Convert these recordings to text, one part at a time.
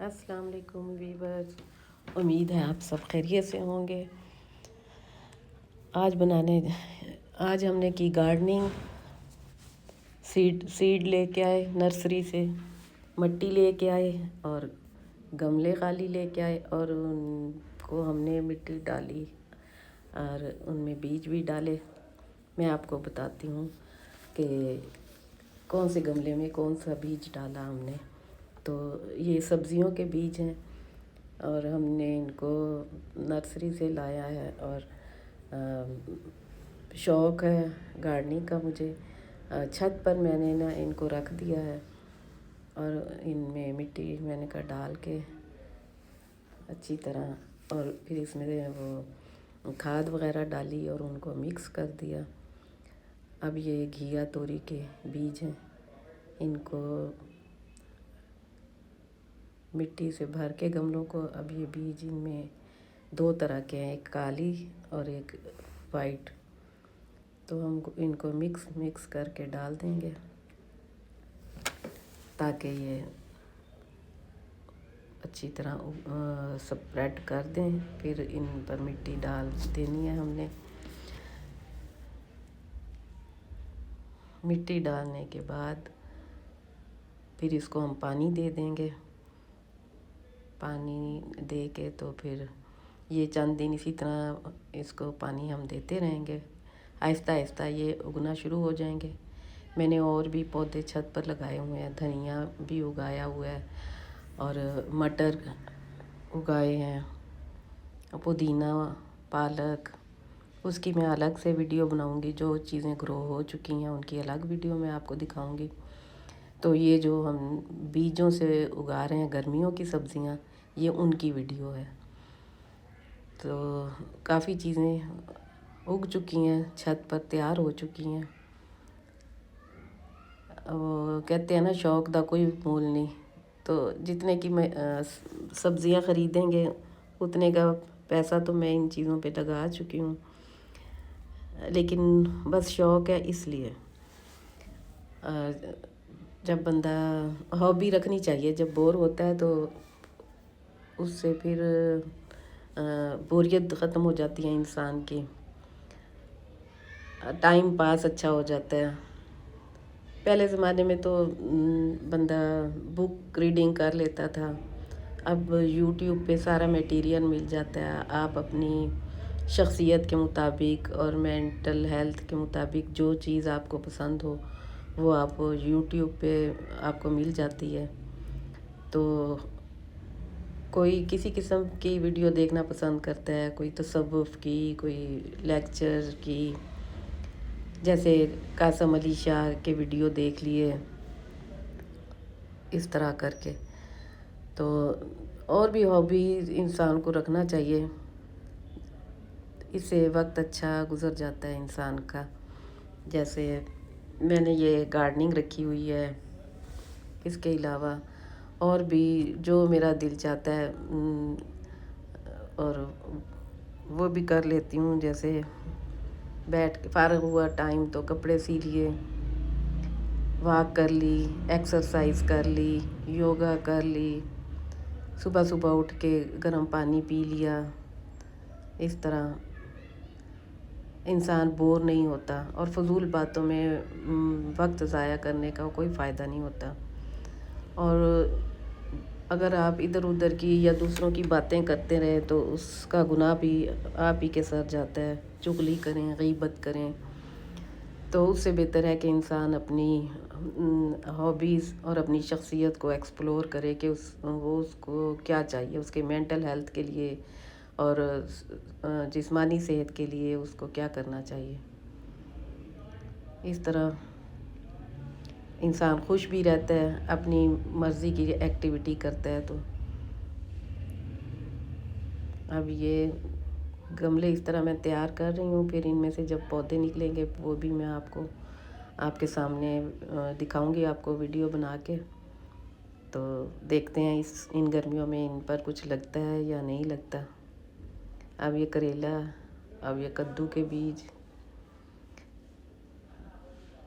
अस्सलाम वालेकुम वीवर्स। उम्मीद है आप सब खैरियत से होंगे। आज हमने की गार्डनिंग। सीड लेके आए नर्सरी से, मिट्टी लेके आए और गमले खाली लेके आए और उनको हमने मिट्टी डाली और उनमें बीज भी डाले। मैं आपको बताती हूँ कि कौन से गमले में कौन सा बीज डाला हमने। तो ये सब्जियों के बीज हैं और हमने इनको नर्सरी से लाया है और शौक़ है गार्डनिंग का मुझे। छत पर मैंने ना इनको रख दिया है और इनमें मिट्टी मैंने का डाल के अच्छी तरह और फिर इसमें वो खाद वगैरह डाली और उनको मिक्स कर दिया। अब ये घिया तोरी के बीज हैं, इनको मिट्टी से भर के गमलों को, अब ये बीज इनमें दो तरह के हैं, एक काली और एक वाइट। तो हम इनको मिक्स करके डाल देंगे ताकि ये अच्छी तरह स्प्रेड कर दें। फिर इन पर मिट्टी डाल देनी है हमने। मिट्टी डालने के बाद फिर इसको हम पानी दे देंगे। पानी दे के तो फिर ये चंद दिन इसी तरह इसको पानी हम देते रहेंगे। आहिस्ता आहिस्ता ये उगना शुरू हो जाएंगे। मैंने और भी पौधे छत पर लगाए हुए हैं, धनिया भी उगाया हुआ है और मटर उगाए हैं, पुदीना, पालक। उसकी मैं अलग से वीडियो बनाऊंगी। जो चीज़ें ग्रो हो चुकी हैं उनकी अलग वीडियो मैं आपको दिखाऊंगी। तो ये जो हम बीजों से उगा रहे हैं गर्मियों की सब्ज़ियां, ये उनकी वीडियो है। तो काफ़ी चीज़ें उग चुकी हैं, छत पर तैयार हो चुकी हैं। कहते हैं ना, शौक़ दा कोई मोल नहीं। तो जितने की मैं सब्ज़ियां ख़रीदेंगे उतने का पैसा तो मैं इन चीज़ों पे लगा चुकी हूँ, लेकिन बस शौक़ है इसलिए। जब बंदा हॉबी रखनी चाहिए, जब बोर होता है तो उससे फिर बोरियत ख़त्म हो जाती है इंसान की, टाइम पास अच्छा हो जाता है। पहले ज़माने में तो बंदा बुक रीडिंग कर लेता था। अब यूट्यूब पे सारा मटेरियल मिल जाता है। आप अपनी शख्सियत के मुताबिक और मेंटल हेल्थ के मुताबिक जो चीज़ आपको पसंद हो वो आप यूट्यूब पे आपको मिल जाती है। तो कोई किसी किस्म की वीडियो देखना पसंद करता है, कोई तसव्वुफ़ की, कोई लेक्चर की, जैसे कासम अली शाह के वीडियो देख लिए इस तरह करके। तो और भी हॉबी इंसान को रखना चाहिए, इससे वक्त अच्छा गुज़र जाता है इंसान का। जैसे मैंने ये गार्डनिंग रखी हुई है, इसके अलावा और भी जो मेरा दिल चाहता है और वो भी कर लेती हूँ। जैसे बैठ के फ़ारग हुआ टाइम तो कपड़े सी लिए, वॉक कर ली, एक्सरसाइज कर ली, योगा कर ली, सुबह सुबह उठ के गर्म पानी पी लिया। इस तरह इंसान बोर नहीं होता और फ़जूल बातों में वक्त ज़ाया करने का कोई फ़ायदा नहीं होता। और अगर आप इधर उधर की या दूसरों की बातें करते रहें तो उसका गुनाह भी आप ही के सर जाता है। चुगली करें, गीबत करें, तो उससे बेहतर है कि इंसान अपनी हॉबीज़ और अपनी शख्सियत को एक्सप्लोर करे कि वो उसको क्या चाहिए, उसके मेंटल हेल्थ के लिए और जिस्मानी सेहत के लिए उसको क्या करना चाहिए। इस तरह इंसान खुश भी रहता है, अपनी मर्ज़ी की एक्टिविटी करता है। तो अब ये गमले इस तरह मैं तैयार कर रही हूँ, फिर इनमें से जब पौधे निकलेंगे वो भी मैं आपको आपके सामने दिखाऊंगी, आपको वीडियो बना के। तो देखते हैं इन गर्मियों में इन पर कुछ लगता है या नहीं लगता। अब ये करेला, अब ये कद्दू के बीज,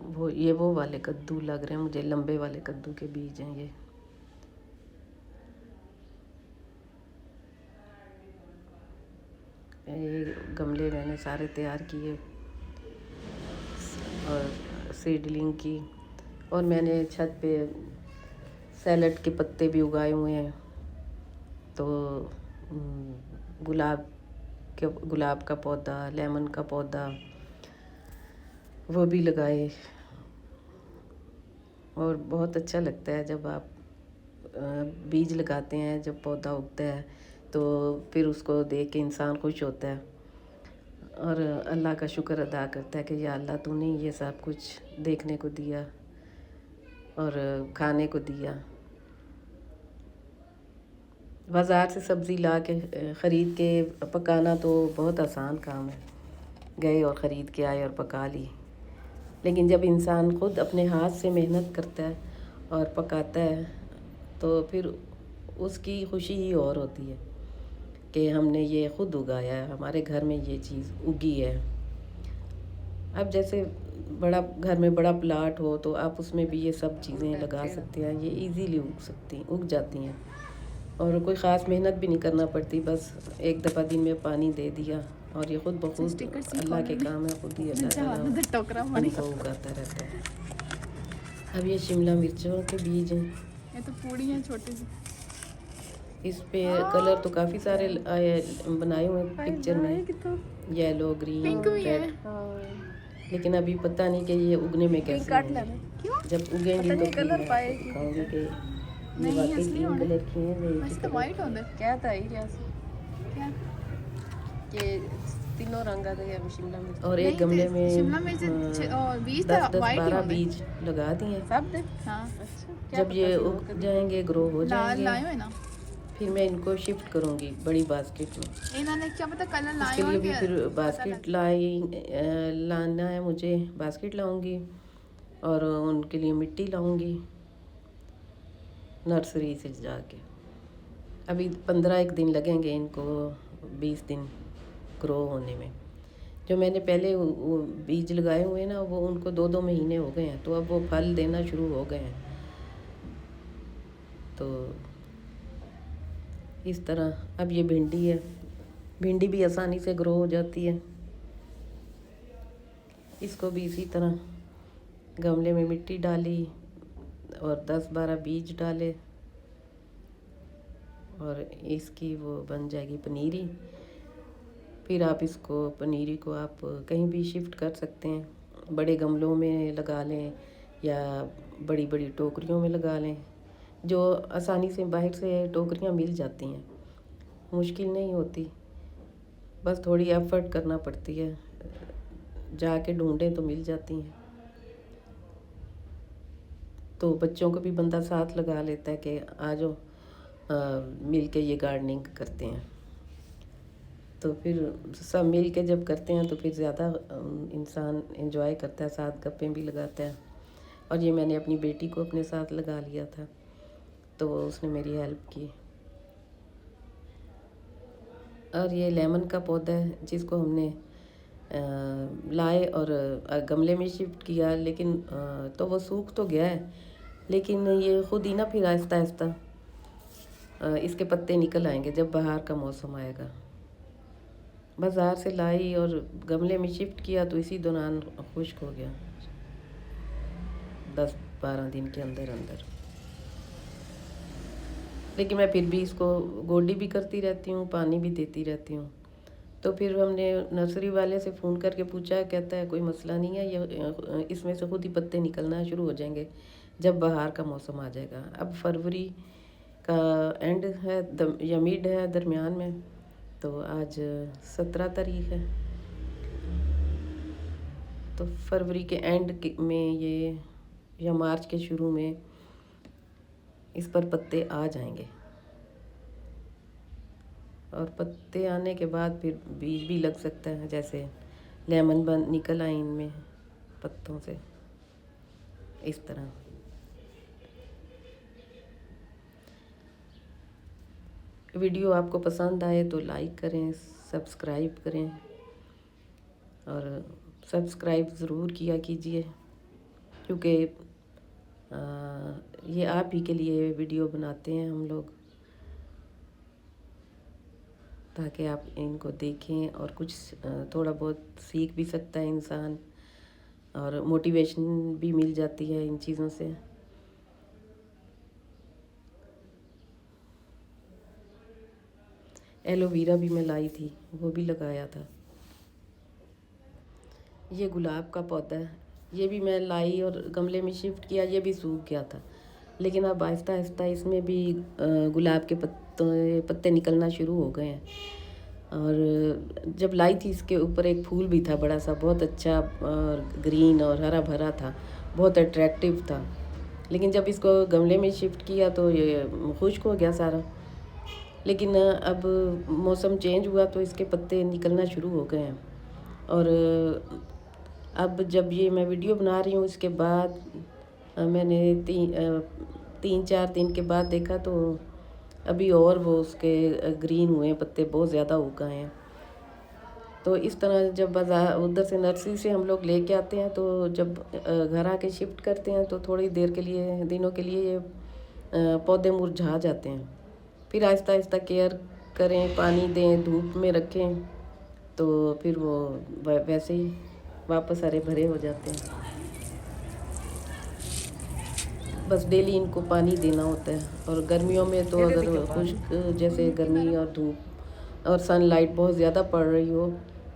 वो वाले कद्दू लग रहे हैं मुझे, लंबे वाले कद्दू के बीज हैं ये। गमले मैंने सारे तैयार किए और सीडलिंग की। और मैंने छत पे सैलड के पत्ते भी उगाए हुए हैं। तो गुलाब का पौधा, लेमन का पौधा वो भी लगाए। और बहुत अच्छा लगता है जब आप बीज लगाते हैं, जब पौधा उगता है तो फिर उसको देख के इंसान खुश होता है और अल्लाह का शुक्र अदा करता है कि या अल्लाह तूने ये सब कुछ देखने को दिया और खाने को दिया। बाज़ार से सब्ज़ी ला के ख़रीद के पकाना तो बहुत आसान काम है, गए और ख़रीद के आए और पका ली। लेकिन जब इंसान खुद अपने हाथ से मेहनत करता है और पकाता है तो फिर उसकी खुशी ही और होती है कि हमने ये खुद उगाया है, हमारे घर में ये चीज़ उगी है। अब जैसे बड़ा घर में बड़ा प्लाट हो तो आप उसमें भी ये सब चीज़ें लगा सकते हैं, ये इजीली उग जाती हैं और कोई ख़ास मेहनत भी नहीं करना पड़ती। बस एक दफ़ा दिन में पानी दे दिया और ये खुद ब खुद अल्लाह के काम है, खुद ही अल्लाह ताला इनको उगाता रहता है। अब ये शिमला मिर्चों के बीज हैं, ये तो पूरी हैं छोटी सी। इस पे कलर तो काफ़ी सारे बनाए हुए हैं पिक्चर में, येलो, ग्रीन, रेड। लेकिन अभी पता नहीं कि ये उगने में कैसे होंगे। जब उगेंगी तो फिर मैं आपको दिखाऊंगी कि ये वाकई ग्रीन कलर की हैं या एक ही कलर की। क्या था ही क्या कि तीनों रंग आ गए शिमला मिर्च। और एक गमले में शिमला मिर्च 10-12 बीज लगा दिए सब। हाँ, जब ये उग जाएंगे, ग्रो हो जाएंगे, लाए हुए ना, फिर मैं इनको शिफ्ट करूंगी बड़ी बास्केट में। इन्होंने क्या पता कलर लाए इसके लिए भी फिर बास्केट लाना है मुझे, बास्केट लाऊंगी और उनके लिए मिट्टी लाऊंगी नर्सरी से जाके। अभी 15 दिन लगेंगे इनको, 20 दिन ग्रो होने में। जो मैंने पहले वो बीज लगाए हुए हैं ना, वो उनको 2-2 महीने हो गए हैं, तो अब वो फल देना शुरू हो गए हैं। तो इस तरह अब ये भिंडी है, भिंडी भी आसानी से ग्रो हो जाती है। इसको भी इसी तरह गमले में मिट्टी डाली और 10-12 बीज डाले और इसकी वो बन जाएगी पनीरी। फिर आप इसको पनीरी को आप कहीं भी शिफ्ट कर सकते हैं, बड़े गमलों में लगा लें या बड़ी बड़ी टोकरियों में लगा लें, जो आसानी से बाहर से टोकरियां मिल जाती हैं, मुश्किल नहीं होती, बस थोड़ी एफर्ट करना पड़ती है, जाके ढूंढें तो मिल जाती हैं। तो बच्चों को भी बंदा साथ लगा लेता है कि आ जाओ मिल के ये गार्डनिंग करते हैं। तो फिर सब मिल के जब करते हैं तो फिर ज़्यादा इंसान एंजॉय करता है, साथ गप्पें भी लगाता है। और ये मैंने अपनी बेटी को अपने साथ लगा लिया था तो उसने मेरी हेल्प की। और ये लेमन का पौधा है जिसको हमने लाए और गमले में शिफ्ट किया, लेकिन तो वो सूख तो गया है, लेकिन ये खुद ही ना फिर आहिस्ता आहिस्ता इसके पत्ते निकल आएंगे जब बाहर का मौसम आएगा। बाज़ार से लाई और गमले में शिफ्ट किया तो इसी दौरान खुश्क हो गया 10-12 दिन के अंदर अंदर। लेकिन मैं फिर भी इसको गोडी भी करती रहती हूँ, पानी भी देती रहती हूँ। तो फिर हमने नर्सरी वाले से फ़ोन करके पूछा, कहता है कोई मसला नहीं है, ये इसमें से खुद ही पत्ते निकलना शुरू हो जाएंगे जब बाहर का मौसम आ जाएगा। अब फरवरी का एंड है या मिड है, दरमियान में, तो आज 17 तारीख है, तो फरवरी के एंड में ये या मार्च के शुरू में इस पर पत्ते आ जाएंगे। और पत्ते आने के बाद फिर बीज भी लग सकता है, जैसे लेमन निकल आए इनमें पत्तों से, इस तरह। वीडियो आपको पसंद आए तो लाइक करें, सब्सक्राइब करें और सब्सक्राइब ज़रूर किया कीजिए, क्योंकि ये आप ही के लिए वीडियो बनाते हैं हम लोग। ताकि आप इनको देखें और कुछ थोड़ा बहुत सीख भी सकता है इंसान और मोटिवेशन भी मिल जाती है इन चीज़ों से। एलोवेरा भी मैं लाई थी, वो भी लगाया था। ये गुलाब का पौधा है, ये भी मैं लाई और गमले में शिफ्ट किया, ये भी सूख गया था। लेकिन अब आहिस्ता आहिस्ता इसमें भी गुलाब के पत्ते निकलना शुरू हो गए हैं। और जब लाई थी इसके ऊपर एक फूल भी था बड़ा सा, बहुत अच्छा और ग्रीन और हरा भरा था, बहुत अट्रैक्टिव था। लेकिन जब इसको गमले में शिफ्ट किया तो ये खुश्क हो गया सारा। लेकिन अब मौसम चेंज हुआ तो इसके पत्ते निकलना शुरू हो गए हैं। और अब जब ये मैं वीडियो बना रही हूँ इसके बाद मैंने 3-4 दिन के बाद देखा तो अभी और वो उसके ग्रीन हुए हैं, पत्ते बहुत ज़्यादा उग गए हैं। तो इस तरह जब बाज़ार उधर से नर्सरी से हम लोग लेके आते हैं तो जब घर आके शिफ्ट करते हैं तो थोड़ी देर के लिए, दिनों के लिए ये पौधे मुरझा जाते हैं। फिर आहिस्ता आहिस्ता केयर करें, पानी दें, धूप में रखें तो फिर वो वैसे ही वापस हरे भरे हो जाते हैं। बस डेली इनको पानी देना होता है। और गर्मियों में तो अगर खुश्क जैसे गर्मी और धूप और सनलाइट बहुत ज़्यादा पड़ रही हो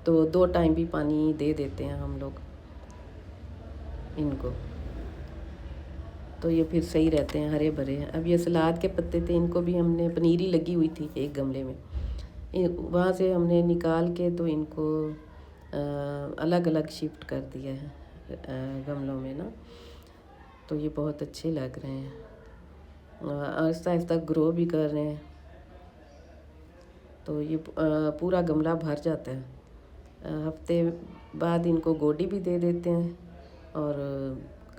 तो 2 टाइम भी पानी दे देते हैं हम लोग इनको, तो ये फिर सही रहते हैं, हरे भरे हैं। अब ये सलाद के पत्ते थे, इनको भी हमने, पनीरी लगी हुई थी एक गमले में, वहाँ से हमने निकाल के तो इनको अलग अलग शिफ्ट कर दिया है गमलों में ना। तो ये बहुत अच्छे लग रहे हैं, आहिस्ता आहिस्ता ग्रो भी कर रहे हैं। तो ये पूरा गमला भर जाता है। हफ्ते बाद इनको गोडी भी दे देते हैं और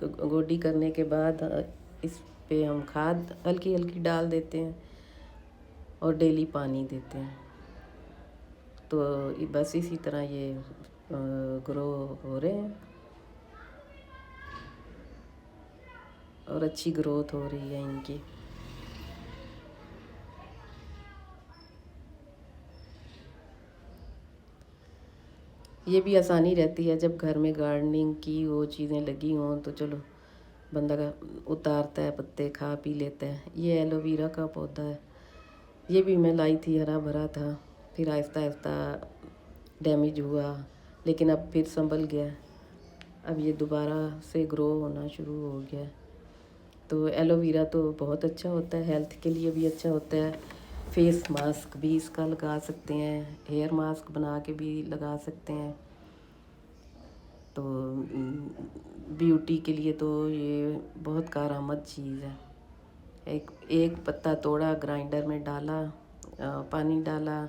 गोडी करने के बाद इस पे हम खाद हल्की हल्की डाल देते हैं और डेली पानी देते हैं। तो बस इसी तरह ये ग्रो हो रहे हैं और अच्छी ग्रोथ हो रही है इनकी। ये भी आसानी रहती है जब घर में गार्डनिंग की वो चीज़ें लगी हों तो चलो बंदा का उतारता है, पत्ते खा पी लेता है। ये एलोवेरा का पौधा है, ये भी मैं लाई थी, हरा भरा था, फिर आहिस्ता आहिस्ता डैमेज हुआ लेकिन अब फिर संभल गया। अब ये दोबारा से ग्रो होना शुरू हो गया। तो एलोवेरा तो बहुत अच्छा होता है, हेल्थ के लिए भी अच्छा होता है। फेस मास्क भी इसका लगा सकते हैं, हेयर मास्क बना के भी लगा सकते हैं। तो ब्यूटी के लिए तो ये बहुत कारआमद चीज़ है। एक पत्ता तोड़ा, ग्राइंडर में डाला, पानी डाला,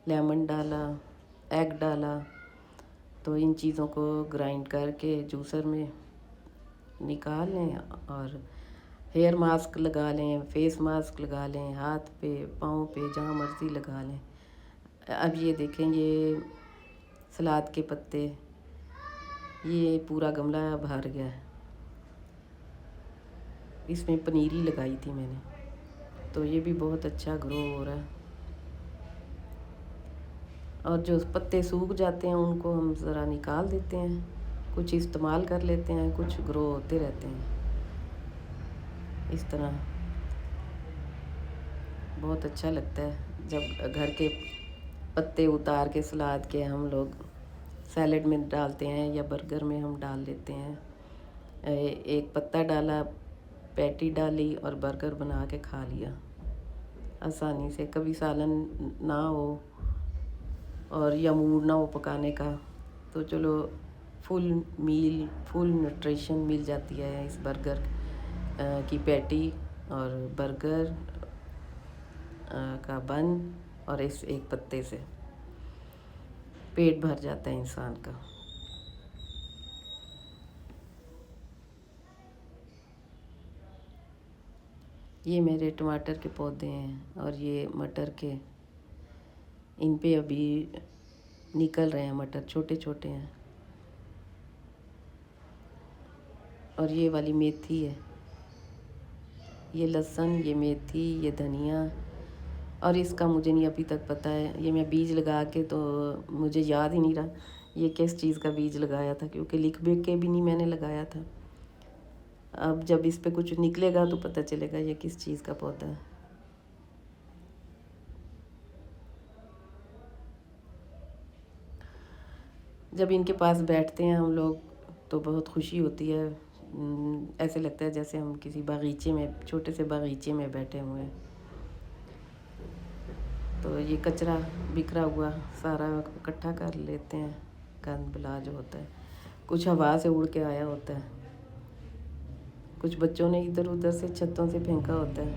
लेमन डाला, एग डाला, तो इन चीज़ों को ग्राइंड करके जूसर में निकाल लें और हेयर मास्क लगा लें, फेस मास्क लगा लें, हाथ पे, पाँव पे, जहाँ मर्ज़ी लगा लें। अब ये देखें, ये सलाद के पत्ते, ये पूरा गमला भर गया है। इसमें पनीरी लगाई थी मैंने, तो ये भी बहुत अच्छा ग्रो हो रहा है। और जो पत्ते सूख जाते हैं उनको हम ज़रा निकाल देते हैं, कुछ इस्तेमाल कर लेते हैं, कुछ ग्रो होते रहते हैं। इस तरह बहुत अच्छा लगता है जब घर के पत्ते उतार के सलाद के हम लोग सैलेड में डालते हैं या बर्गर में हम डाल लेते हैं। एक पत्ता डाला, पैटी डाली और बर्गर बना के खा लिया आसानी से। कभी सालन ना हो और या मूड ना हो पकाने का तो चलो फुल मील, फुल न्यूट्रिशन मिल जाती है इस बर्गर की पैटी और बर्गर का बन और इस एक पत्ते से पेट भर जाता है इंसान का। ये मेरे टमाटर के पौधे हैं और ये मटर के, इन पे अभी निकल रहे हैं मटर, छोटे छोटे हैं। और ये वाली मेथी है, ये लहसुन, ये मेथी, ये धनिया, और इसका मुझे नहीं अभी तक पता है, ये मैं बीज लगा के तो मुझे याद ही नहीं रहा ये किस चीज़ का बीज लगाया था, क्योंकि लिख भी के भी नहीं मैंने लगाया था। अब जब इस पे कुछ निकलेगा तो पता चलेगा ये किस चीज़ का पौधा है। जब इनके पास बैठते हैं हम लोग तो बहुत खुशी होती है। ऐसे लगता है जैसे हम किसी बागीचे में, छोटे से बागीचे में बैठे हुए हैं। तो ये कचरा बिखरा हुआ सारा इकट्ठा कर लेते हैं, गंद बला जो होता है। कुछ हवा से उड़ के आया होता है, कुछ बच्चों ने इधर उधर से छतों से फेंका होता है।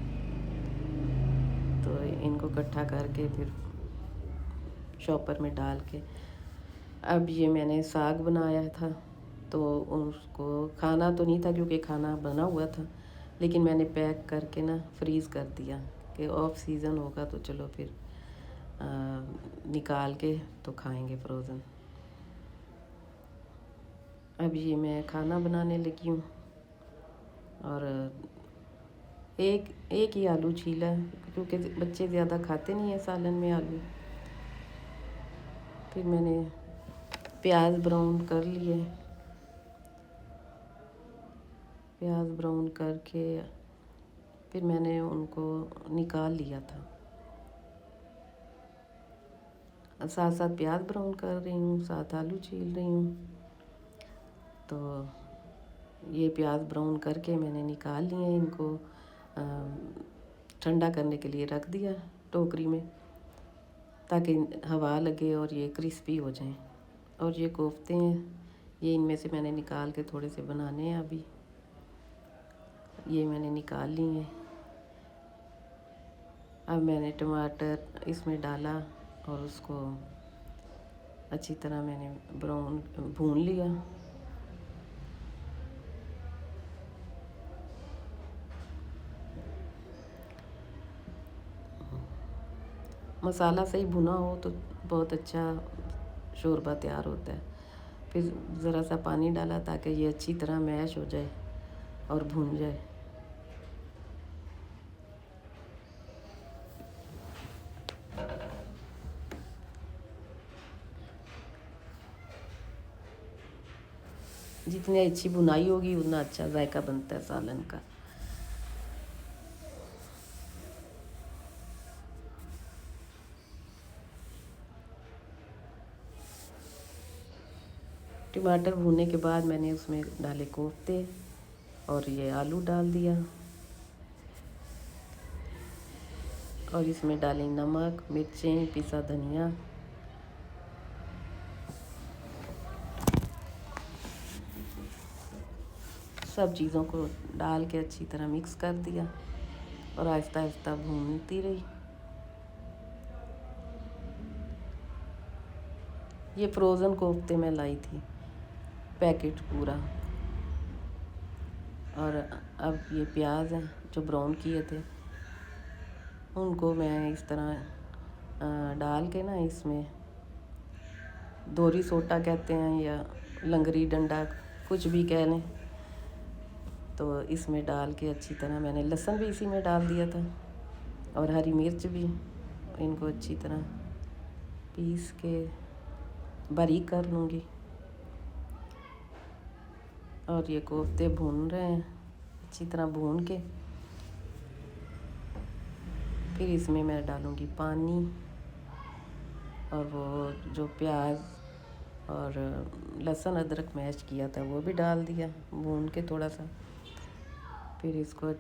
तो इनको इकट्ठा करके फिर शॉपर में डाल के, अब ये मैंने साग बनाया था तो उसको खाना तो नहीं था क्योंकि खाना बना हुआ था, लेकिन मैंने पैक करके ना फ्रीज़ कर दिया कि ऑफ सीज़न होगा तो चलो फिर निकाल के तो खाएंगे फ्रोज़न। अब ये मैं खाना बनाने लगी हूँ और एक ही आलू छीला है क्योंकि बच्चे ज़्यादा खाते नहीं हैं सालन में आलू। फिर मैंने प्याज ब्राउन कर लिए, प्याज ब्राउन करके फिर मैंने उनको निकाल लिया था। साथ साथ प्याज ब्राउन कर रही हूँ, साथ आलू छील रही हूँ। तो ये प्याज ब्राउन करके मैंने निकाल लिए, इनको ठंडा करने के लिए रख दिया टोकरी में ताकि हवा लगे और ये क्रिस्पी हो जाएं। और ये कोफ्ते हैं, ये इनमें से मैंने निकाल के थोड़े से बनाने हैं। अभी ये मैंने निकाल लिए हैं। अब मैंने टमाटर इसमें डाला और उसको अच्छी तरह मैंने ब्राउन भून लिया। मसाला सही भुना हो तो बहुत अच्छा शोरबा तैयार होता है। फिर ज़रा सा पानी डाला ताकि ये अच्छी तरह मैश हो जाए और भुन जाए। जितनी अच्छी बुनाई होगी उतना अच्छा जायका बनता है सालन का। टमाटर भूनने के बाद मैंने उसमें डाले कोफ्ते और ये आलू डाल दिया और इसमें डाली नमक, मिर्चें, पिसा धनिया। सब चीज़ों को डाल के अच्छी तरह मिक्स कर दिया और आहिस्ता आहिस्ता भूनती रही। ये फ्रोज़न कोफ्ते मैं लाई थी पैकेट पूरा। और अब ये प्याज हैं जो ब्राउन किए थे उनको मैं इस तरह डाल के ना, इसमें दोरी सोटा कहते हैं या लंगरी डंडा कुछ भी कह लें, तो इसमें डाल के अच्छी तरह मैंने लहसुन भी इसी में डाल दिया था और हरी मिर्च भी। इनको अच्छी तरह पीस के बारीक कर लूँगी। और ये कोफ्ते भून रहे हैं अच्छी तरह भून के। फिर इसमें मैं डालूँगी पानी और वो जो प्याज और लहसुन अदरक मैश किया था वो भी डाल दिया भून के थोड़ा सा। फिर इसको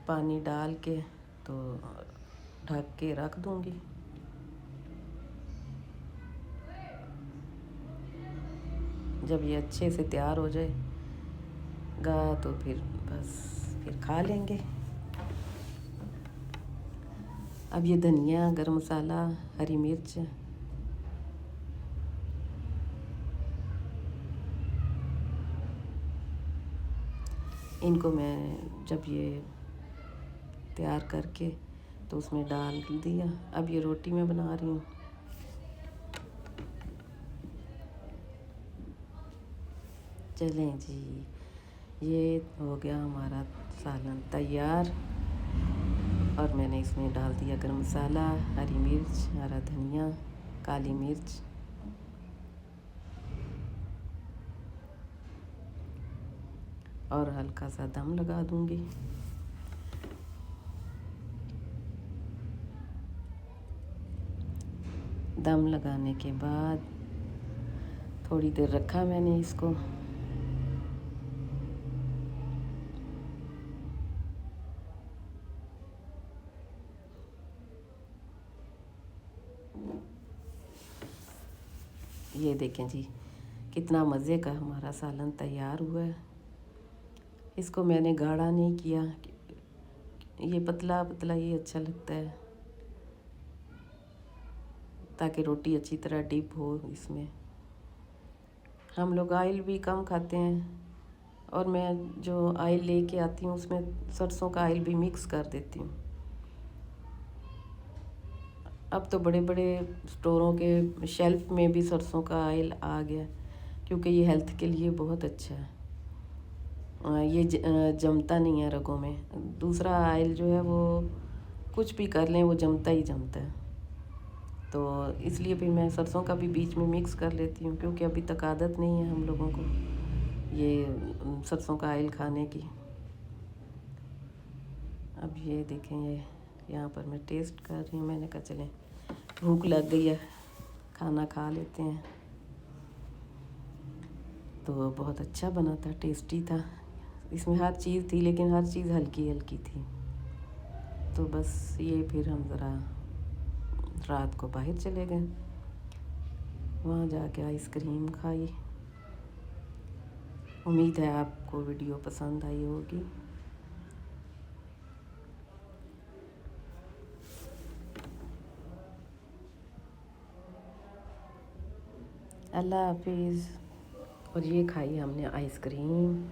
पानी डाल के तो ढक के रख दूँगी। जब ये अच्छे से तैयार हो जाएगा तो फिर फिर खा लेंगे। अब ये धनिया, गरम मसाला, हरी मिर्च इनको मैं जब ये तैयार करके तो उसमें डाल दिया। अब ये रोटी मैं बना रही हूँ। चलें जी, ये हो गया हमारा सालन तैयार। और मैंने इसमें डाल दिया गरम मसाला, हरी मिर्च, हरा धनिया, काली मिर्च। और हल्का सा दम लगा दूंगी। दम लगाने के बाद थोड़ी देर रखा मैंने इसको। ये देखें जी, कितना मज़े का हमारा सालन तैयार हुआ है। इसको मैंने गाढ़ा नहीं किया, ये पतला पतला ही अच्छा लगता है, ताकि रोटी अच्छी तरह डिप हो इसमें। हम लोग ऑयल भी कम खाते हैं, और मैं जो ऑयल लेके आती हूँ उसमें सरसों का ऑयल भी मिक्स कर देती हूँ। अब तो बड़े बड़े स्टोरों के शेल्फ में भी सरसों का ऑयल आ गया, क्योंकि ये हेल्थ के लिए बहुत अच्छा है। ये जमता नहीं है रगों में। दूसरा ऑयल जो है वो कुछ भी कर लें वो जमता ही जमता है। तो इसलिए भी मैं सरसों का भी बीच में मिक्स कर लेती हूँ, क्योंकि अभी तक आदत नहीं है हम लोगों को ये सरसों का ऑयल खाने की। अब ये देखें, ये यहाँ पर मैं टेस्ट कर रही हूँ। मैंने कहा चलें, भूख लग गई है, खाना खा लेते हैं। तो बहुत अच्छा बना था, टेस्टी था। इसमें हर चीज़ थी, लेकिन हर चीज़ हल्की हल्की थी। तो बस ये फिर हम ज़रा रात को बाहर चले गए, वहाँ जाके आइसक्रीम खाई। उम्मीद है आपको वीडियो पसंद आई होगी। अल्लाह हाफिज़। और ये खाई हमने आइसक्रीम।